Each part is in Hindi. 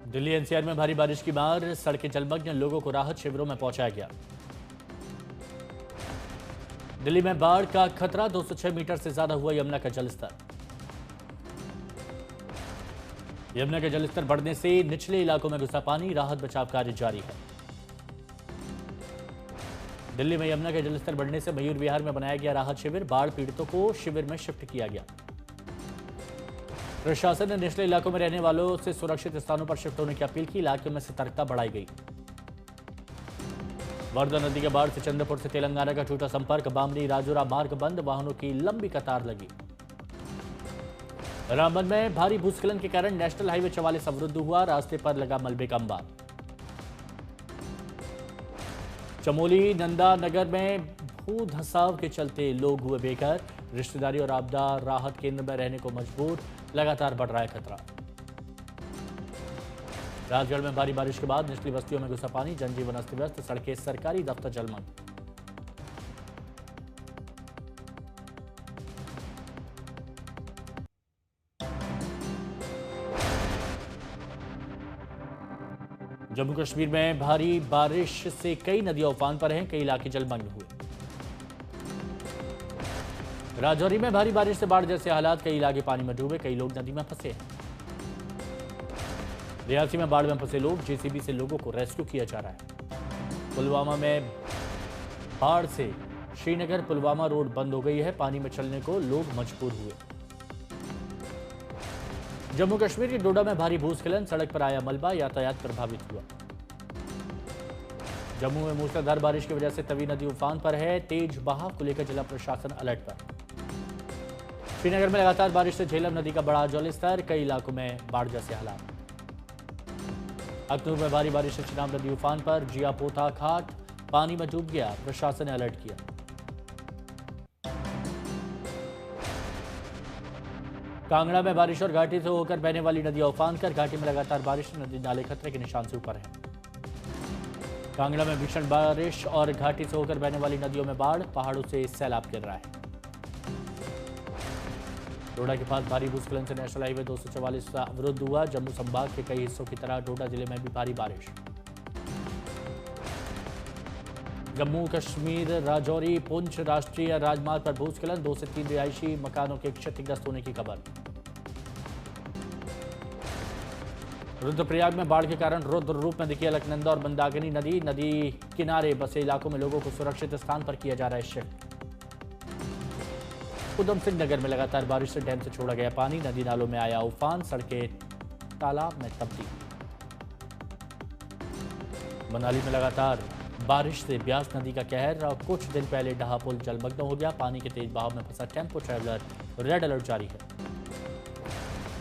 दिल्ली एनसीआर में भारी बारिश की मार, सड़कें जलमग्न, लोगों को राहत शिविरों में पहुंचाया गया। दिल्ली में बाढ़ का खतरा, 206 मीटर से ज्यादा हुआ यमुना का जलस्तर। यमुना का जलस्तर बढ़ने से निचले इलाकों में घुसा पानी, राहत बचाव कार्य जारी है। दिल्ली में यमुना का जलस्तर बढ़ने से मयूर विहार में बनाया गया राहत शिविर, बाढ़ पीड़ितों को शिविर में शिफ्ट किया गया। प्रशासन ने निचले इलाकों में रहने वालों से सुरक्षित स्थानों पर शिफ्ट होने की अपील की, इलाके में सतर्कता बढ़ाई गई। वर्धा नदी के बाढ़ से चंद्रपुर से तेलंगाना का टूटा संपर्क, बामनी राजौरा मार्ग बंद, वाहनों की लंबी कतार लगी। रामबन में भारी भूस्खलन के कारण नेशनल हाईवे 44 अवरुद्ध हुआ, रास्ते पर लगा मलबे का अंबार। चमोली नंदा नगर में भू धंसाव के चलते लोग हुए बेघर, रिश्तेदारी और आपदा राहत केंद्र में रहने को मजबूर, लगातार बढ़ रहा है खतरा। राजगढ़ में भारी बारिश के बाद निचली बस्तियों में घुसा पानी, जनजीवन अस्त व्यस्त, सड़कें सरकारी दफ्तर जलमग्न। जम्मू कश्मीर में भारी बारिश से कई नदियां उफान पर हैं, कई इलाके जलमग्न हुए। राजौरी में भारी बारिश से बाढ़ जैसे हालात, कई इलाके पानी में डूबे, कई लोग नदी में फंसे हैं। रियासी में बाढ़ में फंसे लोग, जेसीबी से लोगों को रेस्क्यू किया जा रहा है। पुलवामा में बाढ़ से श्रीनगर पुलवामा रोड बंद हो गई है, पानी में चलने को लोग मजबूर हुए। जम्मू कश्मीर के डोडा में भारी भूस्खलन, सड़क पर आया मलबा, यातायात प्रभावित हुआ। जम्मू में मूसलाधार बारिश की वजह से तवी नदी उफान पर है, तेज बहाव को लेकर जिला प्रशासन अलर्ट पर। श्रीनगर में लगातार बारिश से झेलम नदी का बढ़ा जलस्तर, कई इलाकों में बाढ़ जैसे हालात। अखनूर में भारी बारिश से चिनाब नदी उफान पर, जिया पोथा घाट पानी में डूब गया, प्रशासन ने अलर्ट किया। कांगड़ा में बारिश और घाटी से होकर बहने वाली नदियां उफान कर, घाटी में लगातार बारिश से नदी नाले खतरे के निशान से ऊपर है। कांगड़ा में भीषण बारिश और घाटी से होकर बहने वाली नदियों में बाढ़, पहाड़ों से सैलाब गिर रहा है। डोडा के पास भारी भूस्खलन से नेशनल हाईवे 244 अवरुद्ध हुआ, जम्मू संभाग के कई हिस्सों की तरह डोडा जिले में भी भारी बारिश। जम्मू कश्मीर राजौरी पुंछ राष्ट्रीय राजमार्ग पर भूस्खलन, 2 से 3 रिहायशी मकानों के क्षतिग्रस्त होने की खबर। रुद्रप्रयाग में बाढ़ के कारण रुद्र रूप में दिखी अलकनंदा और मंदाकिनी नदी, नदी किनारे बसे इलाकों में लोगों को सुरक्षित स्थान पर किया जा रहा है शिफ्ट। उधम सिंह नगर में लगातार बारिश से डैम से छोड़ा गया पानी, नदी नालों में आया उफान, सड़कें तालाब में तब्दील। मनाली में लगातार बारिश से ब्यास नदी का कहर, और कुछ दिन पहले डहा पुल जलमग्न हो गया, पानी के तेज बहाव में फंसा टेम्पो ट्रैवलर, रेड अलर्ट जारी है।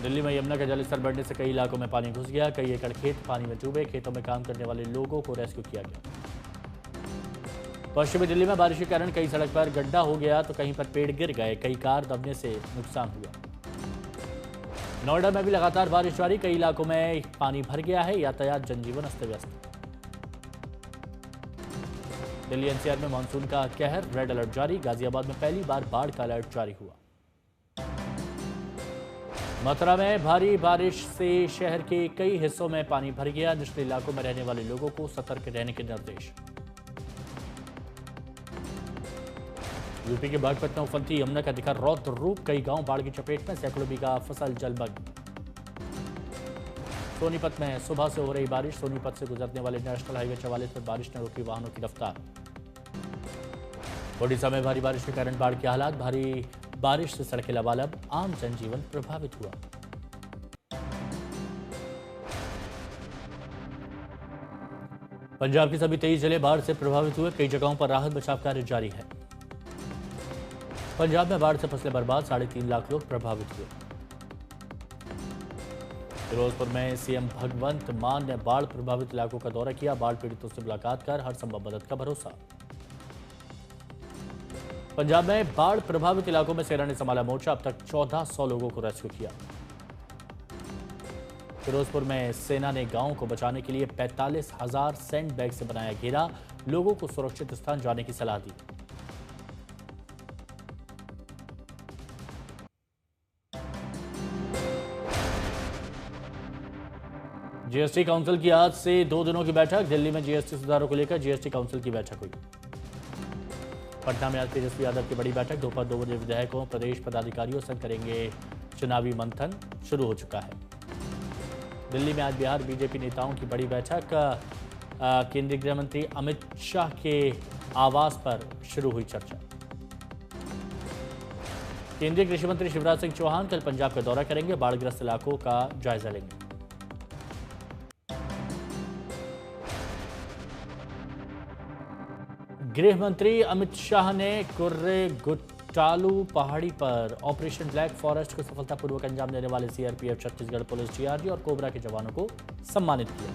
दिल्ली में यमुना का जलस्तर बढ़ने से कई इलाकों में पानी घुस गया, कई एकड़ खेत पानी में डूबे, खेतों में काम करने वाले लोगों को रेस्क्यू किया गया। पश्चिमी दिल्ली में बारिश के कारण कई सड़क पर गड्ढा हो गया, तो कहीं पर पेड़ गिर गए, कई कार दबने से नुकसान हुआ। नोएडा में भी लगातार बारिश जारी, कई इलाकों में पानी भर गया है, यातायात जनजीवन अस्त व्यस्त। दिल्ली एनसीआर में मानसून का कहर, रेड अलर्ट जारी, गाजियाबाद में पहली बार बाढ़ का अलर्ट जारी हुआ। मथुरा में भारी बारिश से शहर के कई हिस्सों में पानी भर गया, निचले इलाकों में रहने वाले लोगों को सतर्क रहने के निर्देश। यूपी के बागपत में उफनती यमुना का दिखा रौद्र रूप, कई गांव बाढ़ की चपेट में, सैकड़ों बीघा फसल जलमग्न। सोनीपत में सुबह से हो रही बारिश, सोनीपत से गुजरने वाले नेशनल हाईवे 44 पर बारिश ने रोकी वाहनों की रफ्तार। ओडिशा में भारी बारिश के कारण बाढ़ के हालात, भारी बारिश से सड़कें लबालब, आम जनजीवन प्रभावित हुआ। पंजाब के सभी 23 जिले बाढ़ से प्रभावित हुए, कई जगहों पर राहत बचाव कार्य जारी है। पंजाब में बाढ़ से फसलें बर्बाद, 3.5 लाख लोग प्रभावित हुए। फिरोजपुर में सीएम भगवंत मान ने बाढ़ प्रभावित इलाकों का दौरा किया, बाढ़ पीड़ितों से मुलाकात कर हर संभव मदद का भरोसा। पंजाब में बाढ़ प्रभावित इलाकों में सेना ने संभाला मोर्चा, अब तक 1400 लोगों को रेस्क्यू किया। फिरोजपुर में सेना ने गांव को बचाने के लिए 45,000 सैंड बैग से बनाया घेरा, लोगों को सुरक्षित स्थान जाने की सलाह दी। जीएसटी काउंसिल की आज से 2 दिनों की बैठक। दिल्ली में जीएसटी सुधारों को लेकर जीएसटी काउंसिल की बैठक हुई। पटना में आज तेजस्वी यादव की बड़ी बैठक। दोपहर 2 बजे विधायकों प्रदेश पदाधिकारियों संग करेंगे चुनावी मंथन। शुरू हो चुका है। दिल्ली में आज बिहार बीजेपी नेताओं की बड़ी बैठक। केंद्रीय गृह मंत्री अमित शाह के आवास पर शुरू हुई चर्चा। केंद्रीय कृषि मंत्री शिवराज सिंह चौहान कल पंजाब का दौरा करेंगे। बाढ़ग्रस्त इलाकों का जायजा लेंगे। गृह मंत्री अमित शाह ने कुर्रे गुट्टालू पहाड़ी पर ऑपरेशन ब्लैक फॉरेस्ट को सफलतापूर्वक अंजाम देने वाले सीआरपीएफ, छत्तीसगढ़ पुलिस, जीआरडी और कोबरा के जवानों को सम्मानित किया।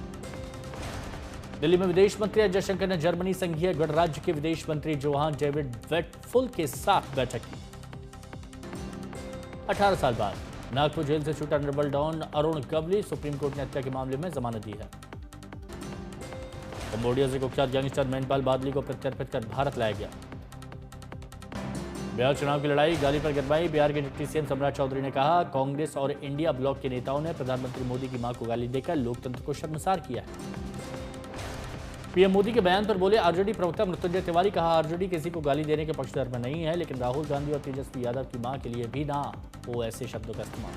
दिल्ली में विदेश मंत्री एस जयशंकर ने जर्मनी संघीय गणराज्य के विदेश मंत्री जोहान डेविड वेटफुल के साथ बैठक की। 18 साल बाद नागपुर जेल से छूटा underworld don Arun Gawli. Supreme court ने हत्या के मामले में जमानत दी है। कंबोडिया से कुख्यात गैंगस्टर मैनपाल बादली को प्रत्यर्पित कर भारत लाया गया। बिहार चुनाव की लड़ाई गाली पर गरमाई। बिहार के डिप्टी सीएम सम्राट चौधरी ने कहा, कांग्रेस और इंडिया ब्लॉक के नेताओं ने प्रधानमंत्री मोदी की मां को गाली देकर लोकतंत्र को शर्मसार किया है। पीएम मोदी के बयान पर बोले आरजेडी प्रवक्ता मृत्युंजय तिवारी। कहा, आरजेडी किसी को गाली देने के पक्षधर में नहीं है, लेकिन राहुल गांधी और तेजस्वी यादव की मां के लिए भी ना हो ऐसे शब्दों का इस्तेमाल।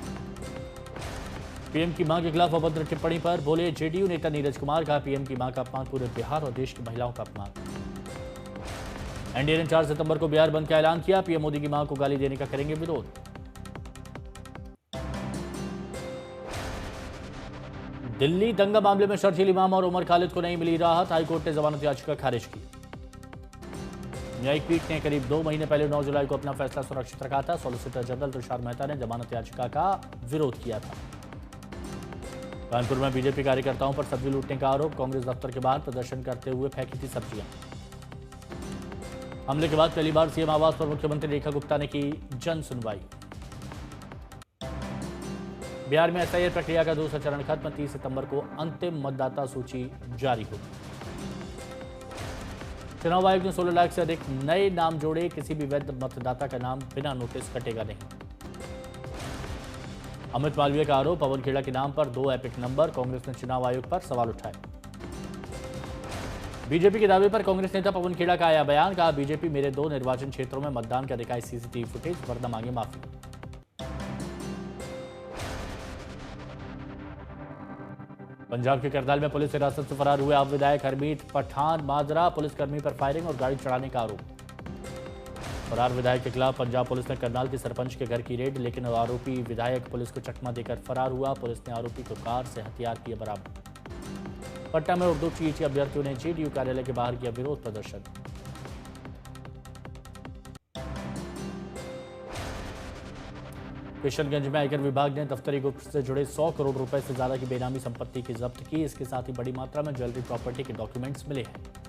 पीएम की मां के खिलाफ अभद्र टिप्पणी पर बोले जेडीयू नेता नीरज कुमार। कहा, पीएम की मां का अपमान पूरे बिहार और देश की महिलाओं का अपमान। एनडीए ने 4 सितंबर को बिहार बंद का ऐलान किया। पीएम मोदी की मां को गाली देने का करेंगे विरोध। दिल्ली दंगा मामले में शर्जील इमाम और उमर खालिद को नहीं मिली राहत। हाईकोर्ट ने जमानत याचिका खारिज की। न्यायिक पीठ ने करीब 2 महीने पहले 9 जुलाई को अपना फैसला सुरक्षित रखा था। सॉलिसिटर जनरल तुषार मेहता ने जमानत याचिका का विरोध किया था। कानपुर में बीजेपी कार्यकर्ताओं पर सब्जी लूटने का आरोप। कांग्रेस दफ्तर के बाहर प्रदर्शन करते हुए फेंकी थी सब्जियां। हमले के बाद पहली बार सीएम आवास पर मुख्यमंत्री रेखा गुप्ता ने की जन सुनवाई। बिहार में एसआईआर प्रक्रिया का दूसरा चरण खत्म। 30 सितंबर को अंतिम मतदाता सूची जारी होगी। चुनाव आयोग ने 16 लाख से अधिक नए नाम जोड़े। किसी भी वैध मतदाता का नाम बिना नोटिस कटेगा नहीं। अमित मालवीय का आरोप, पवन खेड़ा के नाम पर 2 एपिक नंबर। कांग्रेस ने चुनाव आयोग पर सवाल उठाए। बीजेपी के दावे पर कांग्रेस नेता पवन खेड़ा का आया बयान। कहा, बीजेपी मेरे 2 निर्वाचन क्षेत्रों में मतदान का दिखाए सीसीटीवी फुटेज, वरना मांगे माफी। पंजाब के करनाल में पुलिस हिरासत से फरार हुए आप विधायक हरमीत पठान माजरा। पुलिसकर्मी पर फायरिंग और गाड़ी चढ़ाने का आरोप। फरार विधायक के खिलाफ पंजाब पुलिस ने करनाल के सरपंच के घर की रेड, लेकिन आरोपी विधायक पुलिस को चकमा देकर फरार हुआ। पुलिस ने आरोपी को कार से हथियार किए बरामद। पटना में उर्दू पीएचडी अभ्यर्थियों ने जेडीयू कार्यालय के बाहर किया विरोध प्रदर्शन। किशनगंज में आयकर विभाग ने दफ्तरी गुप्त से जुड़े 100 करोड़ रुपए से ज्यादा की बेनामी संपत्ति की जब्त की। इसके साथ ही बड़ी मात्रा में ज्वेलरी प्रॉपर्टी के डॉक्यूमेंट्स मिले हैं।